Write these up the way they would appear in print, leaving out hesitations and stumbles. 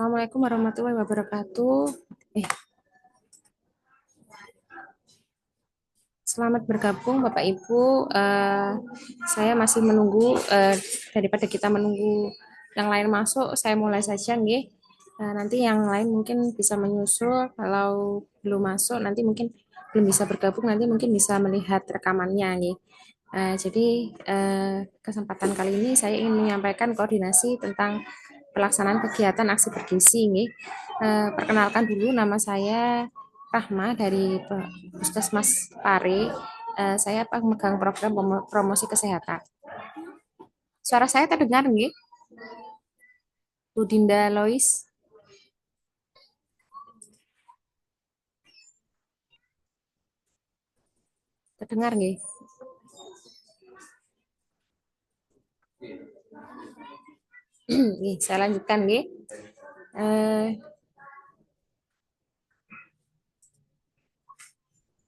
Assalamualaikum warahmatullahi wabarakatuh. Eh, Selamat bergabung Bapak Ibu. Saya masih menunggu daripada kita menunggu yang lain masuk, saya mulai saja nggih. Nanti yang lain mungkin bisa menyusul. Kalau belum masuk, nanti mungkin belum bisa bergabung, nanti mungkin bisa melihat rekamannya nggih. Jadi kesempatan kali ini saya ingin menyampaikan koordinasi tentang pelaksanaan kegiatan aksi bergizi nggih. Perkenalkan dulu, nama saya Rahma dari Puskesmas Pare. Saya pemegang program promosi kesehatan. Suara saya terdengar nggih? Bu Dinda Lois, terdengar nggih? Nih, saya lanjutkan nggih. Eh,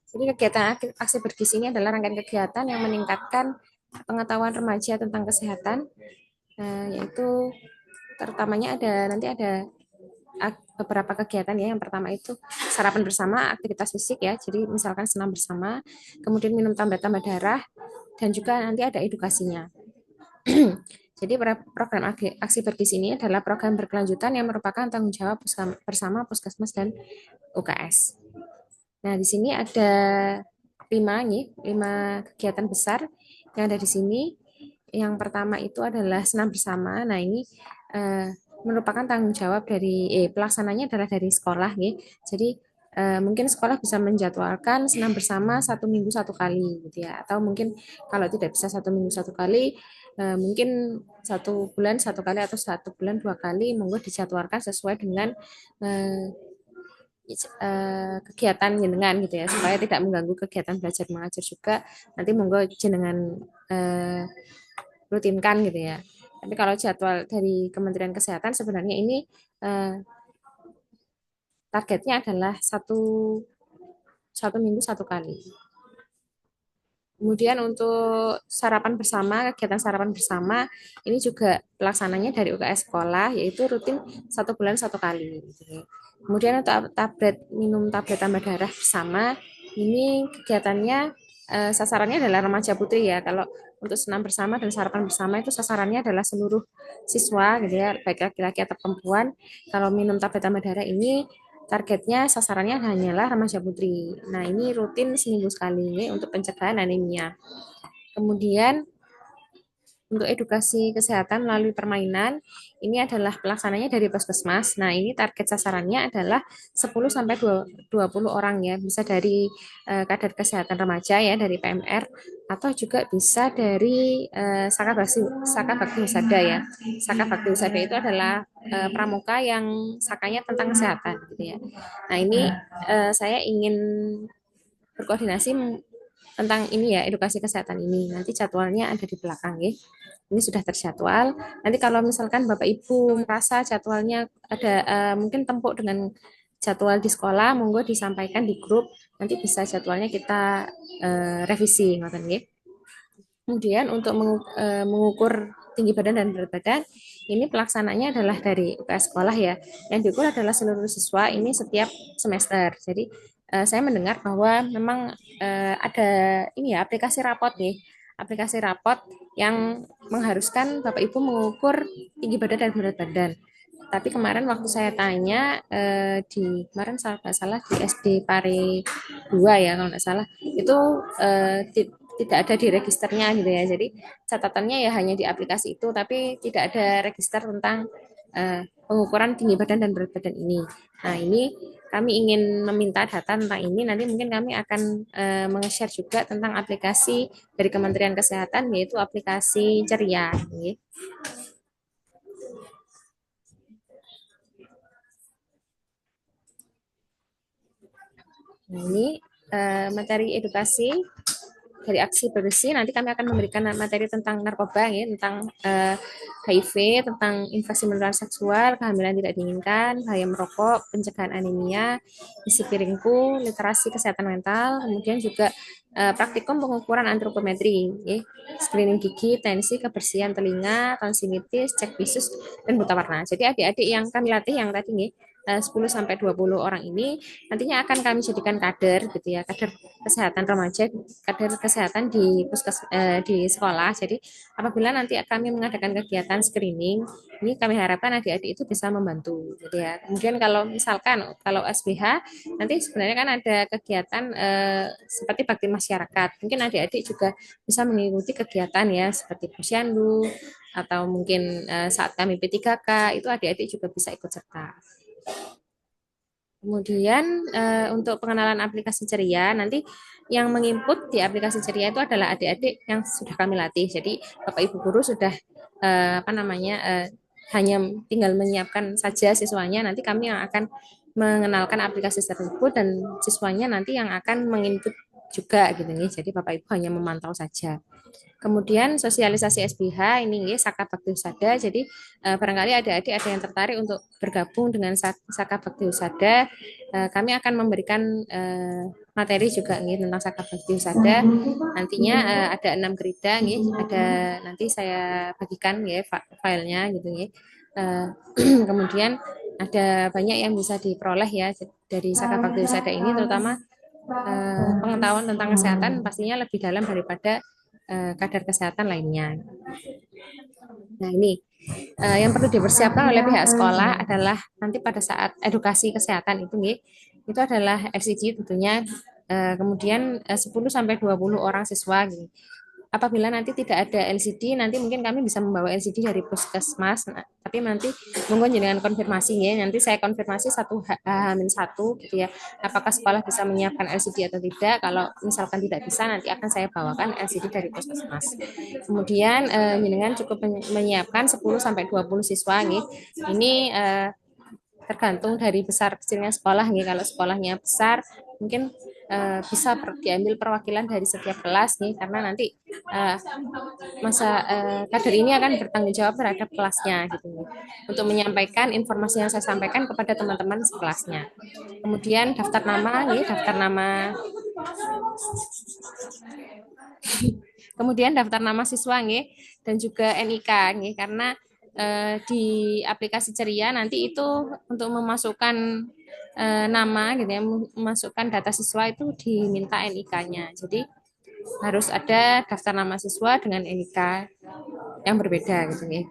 jadi kegiatan aksi bergizi ini adalah rangkaian kegiatan yang meningkatkan pengetahuan remaja tentang kesehatan, yaitu terutamanya nanti ada beberapa kegiatan ya. Yang pertama itu sarapan bersama, aktivitas fisik ya. Jadi misalkan senam bersama, kemudian minum tambah-tambah darah, dan juga nanti ada edukasinya. Jadi program aksi bergizi ini adalah program berkelanjutan yang merupakan tanggung jawab bersama Puskesmas dan UKS. Nah, di sini ada lima kegiatan besar yang ada di sini. Yang pertama itu adalah senam bersama. Nah, ini eh, merupakan tanggung jawab dari pelaksananya adalah dari sekolah, nih. Jadi mungkin sekolah bisa menjadwalkan senam bersama 1 minggu 1 kali, gitu ya. Atau mungkin kalau tidak bisa 1 minggu 1 kali, mungkin 1 bulan 1 kali atau 1 bulan 2 kali, monggo dijadwalkan sesuai dengan eh, kegiatan jenengan gitu ya, supaya tidak mengganggu kegiatan belajar mengajar juga. Nanti monggo jenengan eh, rutinkan gitu ya. Tapi kalau jadwal dari Kementerian Kesehatan sebenarnya ini eh, targetnya adalah 1 minggu 1 kali. Kemudian untuk sarapan bersama, kegiatan sarapan bersama ini juga pelaksananya dari UKS sekolah, yaitu rutin 1 bulan 1 kali. Kemudian untuk minum tablet tambah darah bersama, ini kegiatannya sasarannya adalah remaja putri ya. Kalau untuk senam bersama dan sarapan bersama itu sasarannya adalah seluruh siswa gitu ya, baik laki-laki atau perempuan. Kalau minum tablet tambah darah ini targetnya sasarannya hanyalah remaja putri. Nah, ini rutin seminggu sekali ini untuk pencegahan anemia. Kemudian untuk edukasi kesehatan melalui permainan, ini adalah pelaksananya dari Puskesmas. Nah, ini target sasarannya adalah 10 sampai 20 orang ya, bisa dari kadar kesehatan remaja ya, dari PMR, atau juga bisa dari Saka Bakti Husada ya. Saka Bakti Husada itu adalah pramuka yang sakanya tentang kesehatan gitu ya. Nah, ini saya ingin berkoordinasi tentang ini ya, edukasi kesehatan ini. Nanti jadwalnya ada di belakang ya. Ini sudah terjadwal. Nanti kalau misalkan Bapak Ibu merasa jadwalnya ada mungkin tempuk dengan jadwal di sekolah, monggo disampaikan di grup. Nanti bisa jadwalnya kita revisi, ngoten nggih. Kemudian untuk mengukur tinggi badan dan berat badan, ini pelaksananya adalah dari UKS sekolah ya. Yang diukur adalah seluruh siswa ini setiap semester. Jadi saya mendengar bahwa memang ada ini ya, aplikasi rapot nih. Aplikasi rapot yang mengharuskan Bapak Ibu mengukur tinggi badan dan berat badan. Tapi kemarin waktu saya tanya di kemarin salah di SD Pare 2 ya kalau nggak salah, itu tidak ada di registernya gitu ya. Jadi catatannya ya hanya di aplikasi itu, tapi tidak ada register tentang pengukuran tinggi badan dan berat badan ini. Nah, ini kami ingin meminta data tentang ini. Nanti mungkin kami akan meng-share juga tentang aplikasi dari Kementerian Kesehatan, yaitu aplikasi Ceria. Gitu. Nah, ini materi edukasi dari aksi bersih. Nanti kami akan memberikan materi tentang narkoba ya, tentang HIV, tentang infeksi menular seksual, kehamilan tidak diinginkan, bahaya merokok, pencegahan anemia, isi piringku, literasi kesehatan mental, kemudian juga praktikum pengukuran antropometri, ya, screening gigi, tensi, kebersihan telinga, tonsilitis, cek bisus, dan buta warna. Jadi adik-adik yang kami latih yang tadi nih 10 sampai 20 orang ini nantinya akan kami jadikan kader gitu ya, kader kesehatan remaja, kader kesehatan di sekolah. Jadi apabila nanti kami mengadakan kegiatan screening, ini kami harapkan adik-adik itu bisa membantu gitu ya. Kemudian kalau misalkan kalau SBH nanti sebenarnya kan ada kegiatan seperti bakti masyarakat. Mungkin adik-adik juga bisa mengikuti kegiatan ya seperti posyandu atau mungkin saat kami P3K itu adik-adik juga bisa ikut serta. Kemudian untuk pengenalan aplikasi Ceria, nanti yang menginput di aplikasi Ceria itu adalah adik-adik yang sudah kami latih. Jadi Bapak Ibu guru sudah apa namanya hanya tinggal menyiapkan saja siswanya. Nanti kami yang akan mengenalkan aplikasi tersebut dan siswanya nanti yang akan menginput juga gitu nih. Jadi Bapak Ibu hanya memantau saja. Kemudian sosialisasi SBH ini ya, Saka Bakti Husada. Jadi barangkali adik-adik ada yang tertarik untuk bergabung dengan Saka Bakti Husada. Kami akan memberikan materi juga nih tentang Saka Bakti Husada. Nantinya ada 6 gerida nih, ada nanti saya bagikan ya filenya gitu ya. Kemudian ada banyak yang bisa diperoleh ya dari Saka Bakti Husada ini, terutama pengetahuan tentang kesehatan pastinya lebih dalam daripada kadar kesehatan lainnya. Nah ini yang perlu dipersiapkan oleh pihak sekolah adalah nanti pada saat edukasi kesehatan itu adalah LCD tentunya, kemudian 10 sampai 20 orang siswa gitu. Apabila nanti tidak ada LCD, nanti mungkin kami bisa membawa LCD dari puskesmas. Nah, tapi nanti monggo dengan konfirmasi ya. Nanti saya konfirmasi Hamin satu gitu ya. Apakah sekolah bisa menyiapkan LCD atau tidak? Kalau misalkan tidak bisa, nanti akan saya bawakan LCD dari puskesmas. Kemudian jenengan cukup menyiapkan 10 sampai 20 siswa nih. Ini tergantung dari besar kecilnya sekolah nih. Kalau sekolahnya besar, mungkin bisa diambil perwakilan dari setiap kelas nih, karena nanti kader ini akan bertanggung jawab terhadap kelasnya gitu nih, untuk menyampaikan informasi yang saya sampaikan kepada teman-teman sekelasnya. Kemudian daftar nama nih, kemudian daftar nama siswa nih, dan juga NIK nih, karena di aplikasi Ceria nanti itu untuk memasukkan nama gitu ya, memasukkan data siswa itu diminta NIK-nya. Jadi harus ada daftar nama siswa dengan NIK yang berbeda gitu ya.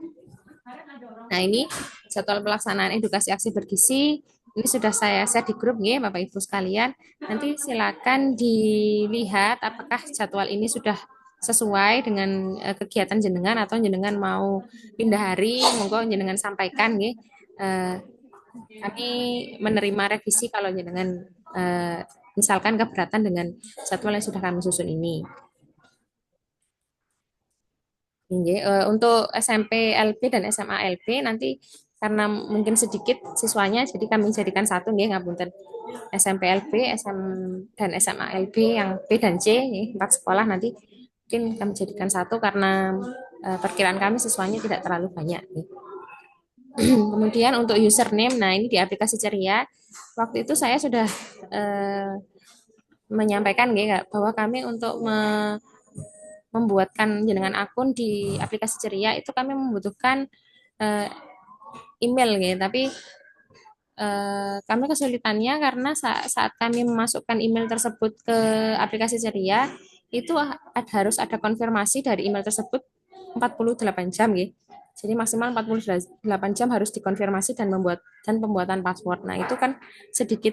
Nah, ini jadwal pelaksanaan edukasi aksi bergizi ini sudah saya share di grup ya Bapak Ibu sekalian. Nanti silakan dilihat apakah jadwal ini sudah sesuai dengan kegiatan jenengan atau jenengan mau pindah hari, monggo jenengan sampaikan ya. Kami menerima revisi kalau jenengan misalkan keberatan dengan jadwal yang sudah kami susun ini. Untuk SMP LP dan SMA LP nanti karena mungkin sedikit siswanya, jadi kami jadikan satu nggih ngapunten. SMP LP, dan SMA LB yang B dan C, empat sekolah nanti mungkin kami jadikan satu karena perkiraan kami siswanya tidak terlalu banyak. Kemudian untuk username, nah ini di aplikasi Ceria, waktu itu saya sudah menyampaikan bahwa kami untuk membuatkan jenengan akun di aplikasi Ceria itu kami membutuhkan email gitu, tapi kami kesulitannya karena saat kami memasukkan email tersebut ke aplikasi Ceria itu harus ada konfirmasi dari email tersebut 48 jam gitu. Jadi maksimal 48 jam harus dikonfirmasi dan pembuatan password. Nah, itu kan sedikit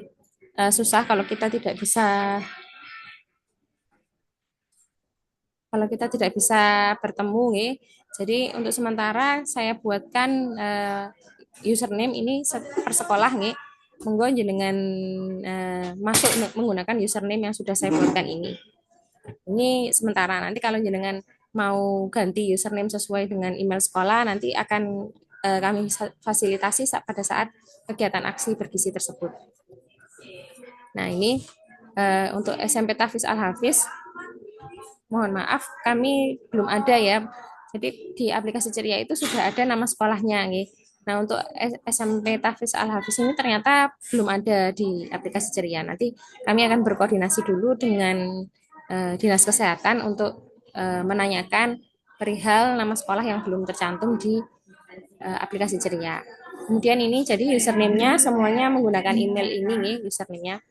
susah kalau kita tidak bisa bertemu nih. Jadi untuk sementara saya buatkan username ini per sekolah nih. Monggo dengan masuk menggunakan username yang sudah saya buatkan ini. Ini sementara, nanti kalau jenengan mau ganti username sesuai dengan email sekolah nanti akan kami fasilitasi pada saat kegiatan aksi bergizi tersebut. Nah, ini untuk SMP Tafiz Al Hafiz, mohon maaf kami belum ada ya Jadi di aplikasi Ceria itu sudah ada nama sekolahnya, nggih. Nah, untuk SMP Tahfiz Al Hafiz ini ternyata belum ada di aplikasi Ceria. Nanti kami akan berkoordinasi dulu dengan Dinas Kesehatan untuk menanyakan perihal nama sekolah yang belum tercantum di aplikasi Ceria. Kemudian ini jadi username-nya semuanya menggunakan email ini nih username-nya.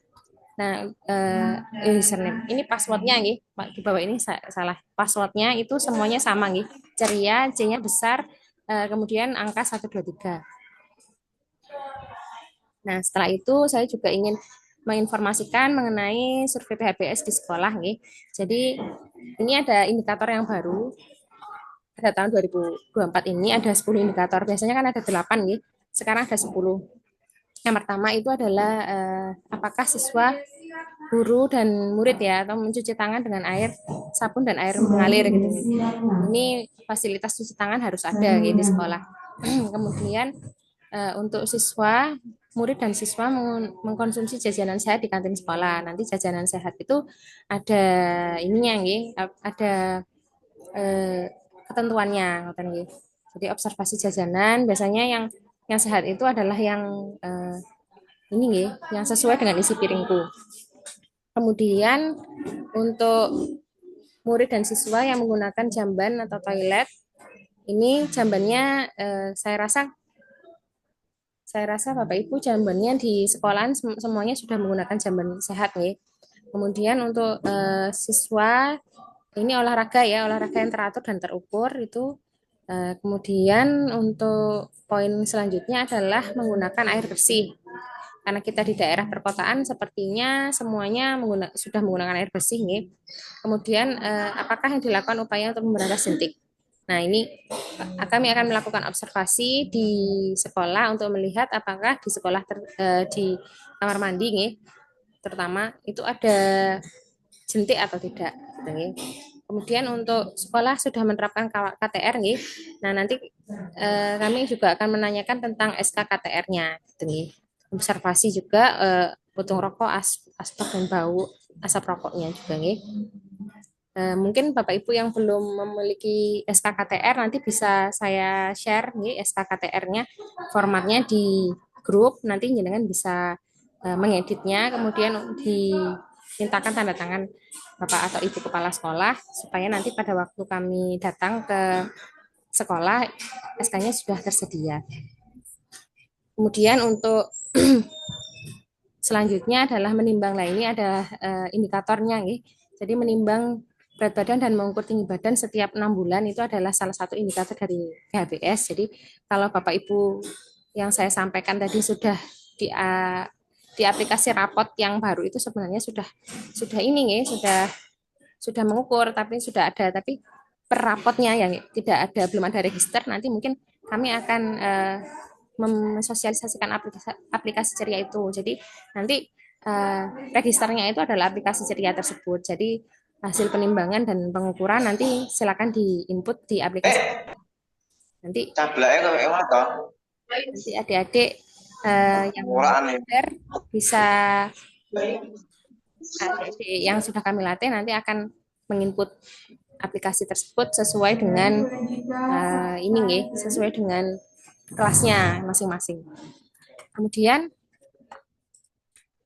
Nah, username ini passwordnya nih, di bawah ini salah. Passwordnya itu semuanya sama nih. Ceria, C-nya besar, kemudian angka 123. Nah, setelah itu saya juga ingin menginformasikan mengenai survei PHBS di sekolah nih. Jadi ini ada indikator yang baru pada tahun 2024 ini ada 10 indikator. Biasanya kan ada 8 nih. Sekarang ada 10. Yang pertama itu adalah apakah siswa, guru dan murid ya atau mencuci tangan dengan air sabun dan air mengalir gitu. Ini fasilitas cuci tangan harus ada gitu di sekolah. Kemudian untuk siswa, murid dan siswa mengkonsumsi jajanan sehat di kantin sekolah. Nanti jajanan sehat itu ada ininya nggih, ada eh, ketentuannya ngoten nggih. Jadi observasi jajanan biasanya yang sehat itu adalah yang ini nggih, yang sesuai dengan isi piringku. Kemudian untuk murid dan siswa yang menggunakan jamban atau toilet, ini jambannya saya rasa Bapak Ibu jambannya di sekolahan semuanya sudah menggunakan jamban sehat nih. Kemudian untuk siswa ini olahraga ya, olahraga yang teratur dan terukur itu. Kemudian untuk poin selanjutnya adalah menggunakan air bersih. Karena kita di daerah perkotaan sepertinya semuanya sudah menggunakan air bersih nih. Kemudian apakah yang dilakukan upaya untuk memberantas jentik? Nah, ini kami akan melakukan observasi di sekolah untuk melihat apakah di sekolah di kamar mandi nih, terutama itu ada jentik atau tidak gitu nih. Kemudian untuk sekolah sudah menerapkan KTR nih. Nah, nanti kami juga akan menanyakan tentang SK KTR-nya gitu nih. Observasi juga puntung rokok, asap dan bau asap rokoknya juga nih. Mungkin Bapak Ibu yang belum memiliki SKKTR nanti bisa saya share nih SKKTR-nya formatnya di grup, nanti jenengan bisa mengeditnya kemudian dimintakan tanda tangan Bapak atau Ibu kepala sekolah supaya nanti pada waktu kami datang ke sekolah SK-nya sudah tersedia. Kemudian untuk selanjutnya adalah menimbang. Nah, ini ada indikatornya nih. Jadi menimbang berat badan dan mengukur tinggi badan setiap 6 bulan itu adalah salah satu indikator dari PHBS. Jadi kalau Bapak Ibu yang saya sampaikan tadi sudah di aplikasi rapot yang baru itu sebenarnya sudah ini nih, sudah mengukur tapi sudah ada tapi per rapotnya yang tidak ada belum ada register nanti mungkin kami akan mensosialisasikan aplikasi Ceria itu. Jadi nanti registernya itu adalah aplikasi Ceria tersebut. Jadi hasil penimbangan dan pengukuran nanti silakan diinput di aplikasi. Nanti adik-adik yang belajar bisa adik-adik yang sudah kami latih nanti akan menginput aplikasi tersebut sesuai dengan ini nih, sesuai dengan kelasnya masing-masing. Kemudian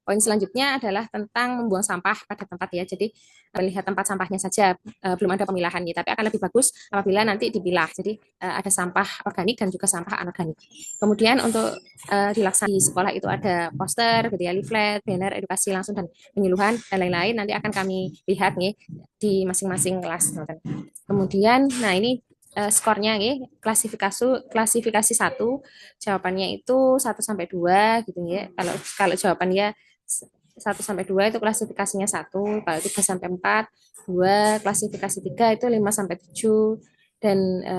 poin selanjutnya adalah tentang membuang sampah pada tempat ya. Jadi melihat tempat sampahnya saja belum ada pemilahan ya, tapi akan lebih bagus apabila nanti dipilah. Jadi ada sampah organik dan juga sampah anorganik. Kemudian untuk dilaksanakan di sekolah itu ada poster, gitu ya, leaflet, banner edukasi langsung dan penyuluhan dan lain-lain. Nanti akan kami lihat nih di masing-masing kelas. Kemudian, nah ini skornya nih klasifikasi 1 jawabannya itu 1 sampai 2 gitu ya. Kalau jawabannya 1 sampai 2 itu klasifikasinya 1, kalau 3 sampai 4 2, klasifikasi 3 itu 5 sampai 7 dan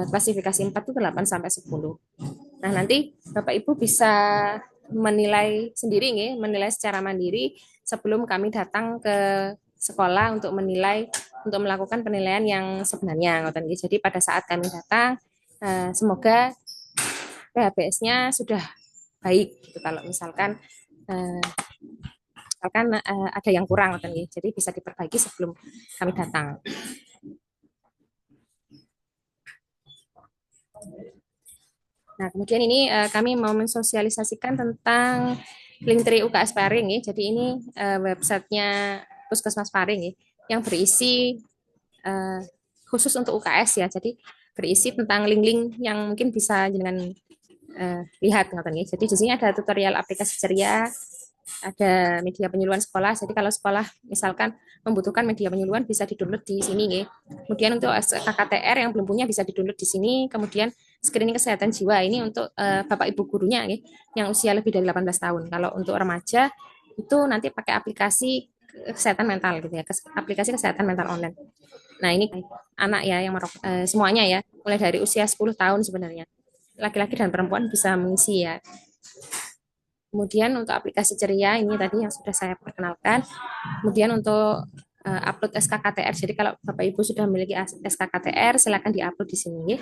klasifikasi 4 itu 8 sampai 10. Nah, nanti Bapak Ibu bisa menilai sendiri nih, menilai secara mandiri sebelum kami datang ke sekolah untuk melakukan penilaian yang sebenarnya. Jadi pada saat kami datang semoga PHBS-nya sudah baik gitu. Kalau misalkan ada yang kurang jadi bisa diperbaiki sebelum kami datang. Nah, kemudian ini kami mau mensosialisasikan tentang Linktree UKS Paring ya. Jadi ini websitenya Puskesmas Paring ya, yang berisi eh, khusus untuk UKS ya. Jadi berisi tentang link-link yang mungkin bisa dengan lihat ngoten nggih. Jadi di sini ada tutorial aplikasi ceria, ada media penyuluhan sekolah. Jadi kalau sekolah misalkan membutuhkan media penyuluhan bisa di-download di sini nggih. Kemudian untuk KKTR yang belum punya bisa di-download di sini. Kemudian screening kesehatan jiwa ini untuk Bapak Ibu gurunya nggih, yang usia lebih dari 18 tahun. Kalau untuk remaja itu nanti pakai aplikasi kesehatan mental gitu ya, aplikasi kesehatan mental online. Nah, ini anak ya yang semuanya ya, mulai dari usia 10 tahun sebenarnya. Laki-laki dan perempuan bisa mengisi ya. Kemudian untuk aplikasi Ceria ini tadi yang sudah saya perkenalkan. Kemudian untuk upload SKKTR. Jadi kalau Bapak Ibu sudah memiliki SKKTR, silakan diupload di sini.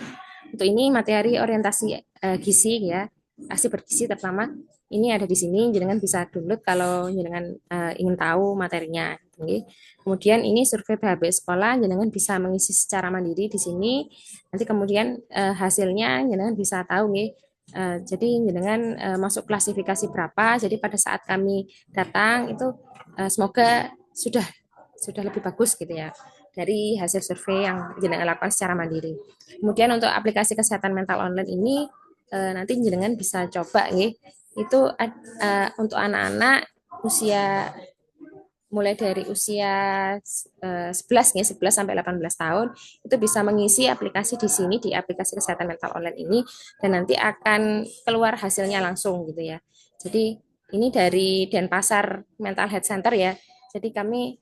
Untuk ini materi orientasi gizi ya, ASI bergizi terutama ini ada di sini. Jenengan bisa download kalau jenengan ingin tahu materinya. Kemudian ini survei PHB sekolah, jenengan bisa mengisi secara mandiri di sini. Nanti kemudian hasilnya jenengan bisa tahu nih. Jadi dengan masuk klasifikasi berapa. Jadi pada saat kami datang itu semoga sudah lebih bagus gitu ya dari hasil survei yang jenengan lakukan secara mandiri. Kemudian untuk aplikasi kesehatan mental online ini nanti jenengan bisa coba nih. Itu untuk anak-anak usia mulai dari usia 11 nih, 11 sampai 18 tahun itu bisa mengisi aplikasi di sini di aplikasi kesehatan mental online ini dan nanti akan keluar hasilnya langsung gitu ya. Jadi ini dari Denpasar Mental Health Center ya. Jadi kami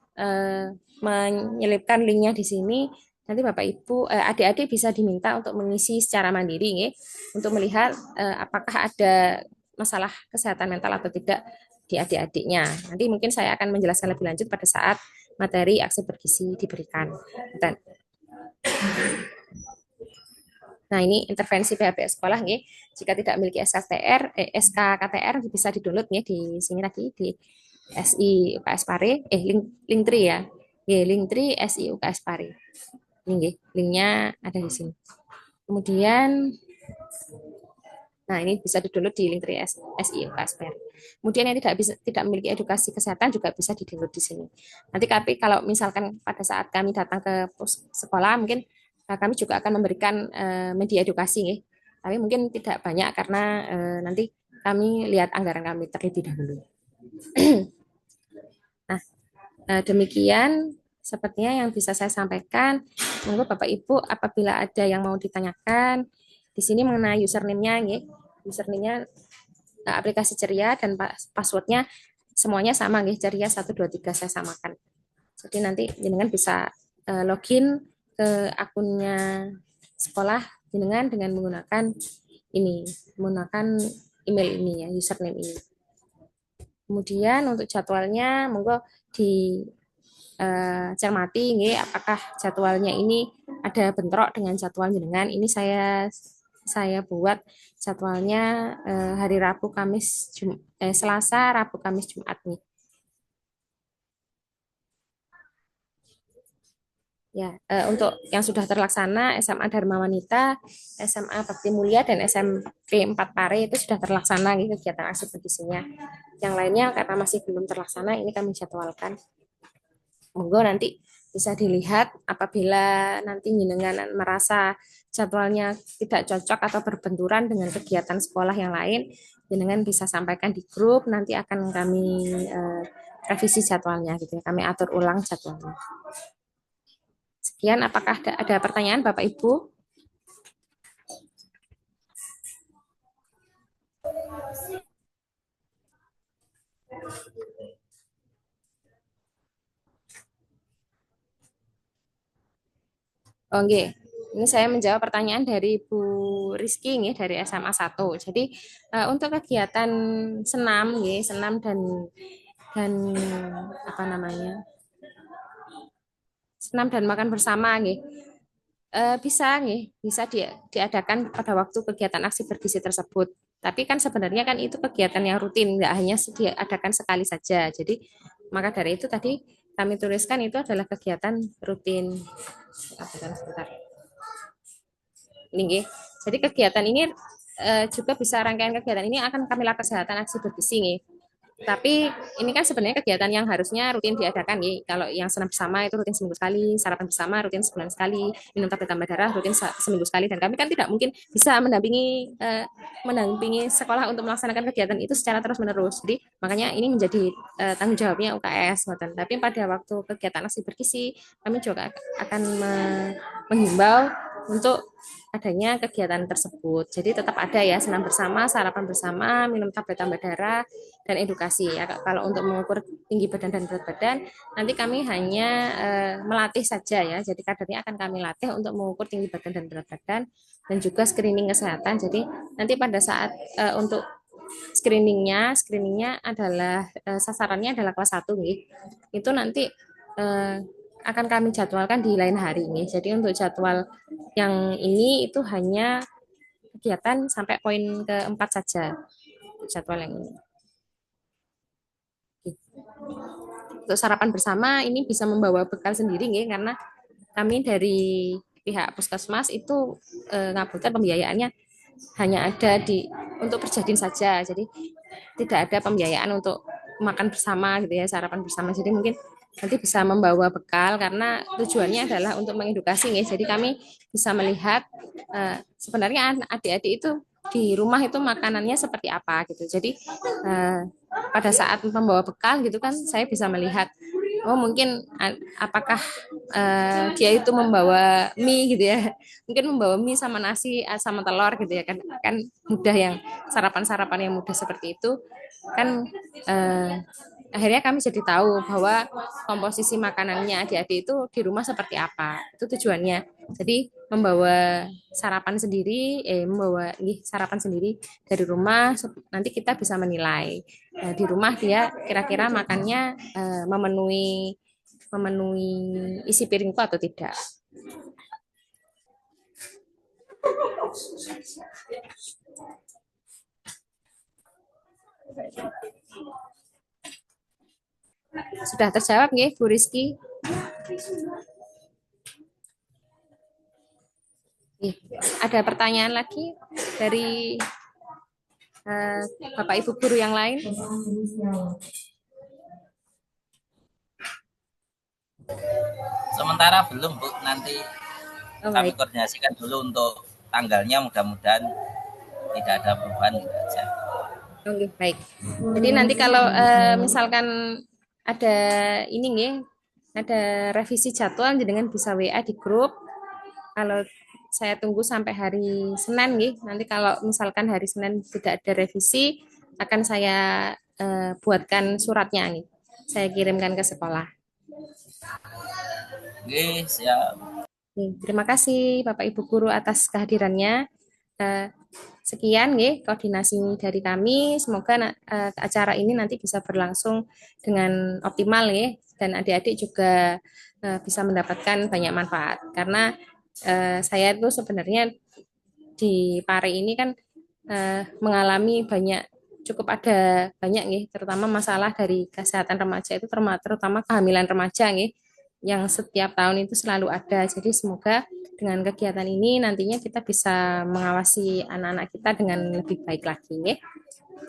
menyelipkan linknya di sini. Nanti Bapak Ibu, adik-adik bisa diminta untuk mengisi secara mandiri nih, untuk melihat apakah ada masalah kesehatan mental atau tidak di adik-adiknya. Nanti mungkin saya akan menjelaskan lebih lanjut pada saat materi aksi bergizi diberikan. Dan, nah ini intervensi PHP sekolah nih. Jika tidak memiliki SKKTR bisa di-download nih di sini tadi di SI UKS Pare, Linktree ya. Linktree SI UKS Pare. Ini linknya ada di sini. Kemudian nah, ini bisa di-download di link 3 SI KSPR. Kemudian yang tidak memiliki edukasi kesehatan juga bisa di-download di sini. Nanti kalau misalkan pada saat kami datang ke sekolah, mungkin kami juga akan memberikan media edukasi, ya. Tapi mungkin tidak banyak karena nanti kami lihat anggaran kami terlebih dahulu. Nah, demikian sepertinya yang bisa saya sampaikan. Monggo Bapak Ibu apabila ada yang mau ditanyakan di sini mengenai username-nya, ya. Username-nya aplikasi Ceria dan passwordnya semuanya sama, ya. Ceria 123 saya samakan. Jadi nanti jenengan bisa login ke akunnya sekolah jenengan dengan menggunakan email ini ya, username ini. Kemudian untuk jadwalnya monggo di cermati nggih apakah jadwalnya ini ada bentrok dengan jadwal jenengan. Ini saya buat jadwalnya hari Rabu, Kamis, Selasa, Rabu, Kamis, Jumat nih. Ya, untuk yang sudah terlaksana SMA Dharma Wanita, SMA Bakti Mulia dan SMP 4 Pare itu sudah terlaksana gitu kegiatan aksi bergizinya. Yang lainnya karena masih belum terlaksana ini kami jadwalkan. Monggo nanti bisa dilihat apabila nanti jenengan merasa jadwalnya tidak cocok atau berbenturan dengan kegiatan sekolah yang lain, jenengan bisa sampaikan di grup, nanti akan kami revisi jadwalnya gitu ya, kami atur ulang jadwalnya. Sekian, apakah ada pertanyaan Bapak Ibu? Oh, okay. Ini saya menjawab pertanyaan dari Bu Rizky nih, dari SMA 1. Jadi untuk kegiatan senam nih, senam dan apa namanya? Senam dan makan bersama nih. Bisa nih, bisa diadakan pada waktu kegiatan aksi bergizi tersebut. Tapi kan sebenarnya kan itu kegiatan yang rutin, nggak hanya diadakan sekali saja. Jadi maka dari itu tadi kami tuliskan itu adalah kegiatan rutin. Sebentar. Ini, Jadi kegiatan ini juga bisa rangkaian kegiatan ini akan kami lakukan kesehatan aksi bergizi nih. Tapi ini kan sebenarnya kegiatan yang harusnya rutin diadakan ya. Kalau yang senam bersama itu rutin seminggu sekali, sarapan bersama rutin sebulan sekali, minum tablet tambah darah rutin seminggu sekali. Dan kami kan tidak mungkin bisa mendampingi sekolah untuk melaksanakan kegiatan itu secara terus menerus. Jadi makanya ini menjadi tanggung jawabnya UKS. Tapi pada waktu kegiatan aksi bergizi kami juga akan menghimbau untuk adanya kegiatan tersebut. Jadi tetap ada ya senam bersama, sarapan bersama, minum tablet tambah darah, dan edukasi ya. Kalau untuk mengukur tinggi badan dan berat badan, nanti kami hanya melatih saja ya. Jadi kadernya akan kami latih untuk mengukur tinggi badan dan berat badan dan juga screening kesehatan. Jadi nanti pada saat untuk screeningnya adalah sasarannya adalah kelas 1 nih. Itu nanti akan kami jadwalkan di lain hari nih. Jadi untuk jadwal yang ini itu hanya kegiatan sampai poin keempat saja jadwal yang ini. Untuk sarapan bersama ini bisa membawa bekal sendiri nih, karena kami dari pihak puskesmas itu ngabutan pembiayaannya hanya ada untuk berjadin saja. Jadi tidak ada pembiayaan untuk makan bersama gitu ya, sarapan bersama. Jadi mungkin nanti bisa membawa bekal karena tujuannya adalah untuk mengedukasi ya. Jadi kami bisa melihat sebenarnya adik-adik itu di rumah itu makanannya seperti apa gitu. Jadi pada saat membawa bekal gitu kan saya bisa melihat oh mungkin apakah dia itu membawa mie gitu ya, mungkin membawa mie sama nasi sama telur gitu ya, kan mudah, yang sarapan-sarapan yang mudah seperti itu kan akhirnya kami jadi tahu bahwa komposisi makanannya adik-adik itu di rumah seperti apa. Itu tujuannya. Jadi membawa sarapan sendiri dari rumah, nanti kita bisa menilai di rumah dia kira-kira makannya memenuhi memenuhi isi piringku atau tidak. Sudah terjawab nggih Bu Rizky? Ada pertanyaan lagi dari Bapak Ibu guru yang lain? Sementara belum Bu, nanti kami koordinasikan dulu untuk tanggalnya, mudah-mudahan tidak ada perubahan saja. Oke, baik. Jadi nanti kalau misalkan ada ini nih, ada revisi jadwal dengan bisa WA di grup. Kalau saya tunggu sampai hari Senin nih. Nanti kalau misalkan hari Senin tidak ada revisi, akan saya buatkan suratnya nih. Saya kirimkan ke sekolah. Oke, siap. Terima kasih Bapak Ibu guru atas kehadirannya. Sekian nih koordinasi dari kami. Semoga acara ini nanti bisa berlangsung dengan optimal ya, dan adik-adik juga bisa mendapatkan banyak manfaat. Karena saya itu sebenarnya di Pare ini kan mengalami cukup ada banyak nih, terutama masalah dari kesehatan remaja itu, terutama kehamilan remaja nih, yang setiap tahun itu selalu ada. Jadi semoga dengan kegiatan ini nantinya kita bisa mengawasi anak-anak kita dengan lebih baik lagi nih.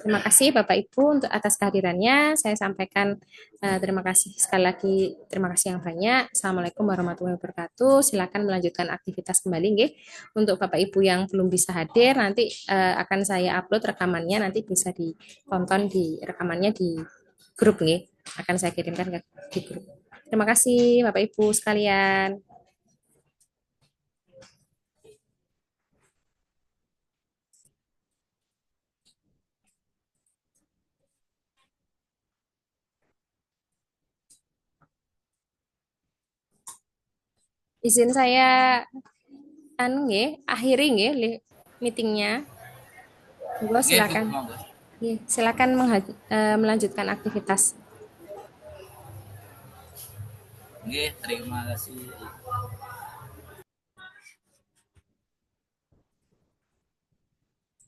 Terima kasih Bapak Ibu untuk atas kehadirannya. Saya sampaikan terima kasih sekali lagi, terima kasih yang banyak. Assalamualaikum warahmatullahi wabarakatuh. Silakan melanjutkan aktivitas kembali nggih. Untuk Bapak Ibu yang belum bisa hadir, nanti akan saya upload rekamannya, nanti bisa ditonton di rekamannya di grup nggih. Akan saya kirimkan di grup. Terima kasih Bapak Ibu sekalian. Izin saya akhiri nggih meetingnya. Oke Bu, Silakan. monggo. Silakan melanjutkan aktivitas. Oke, terima kasih.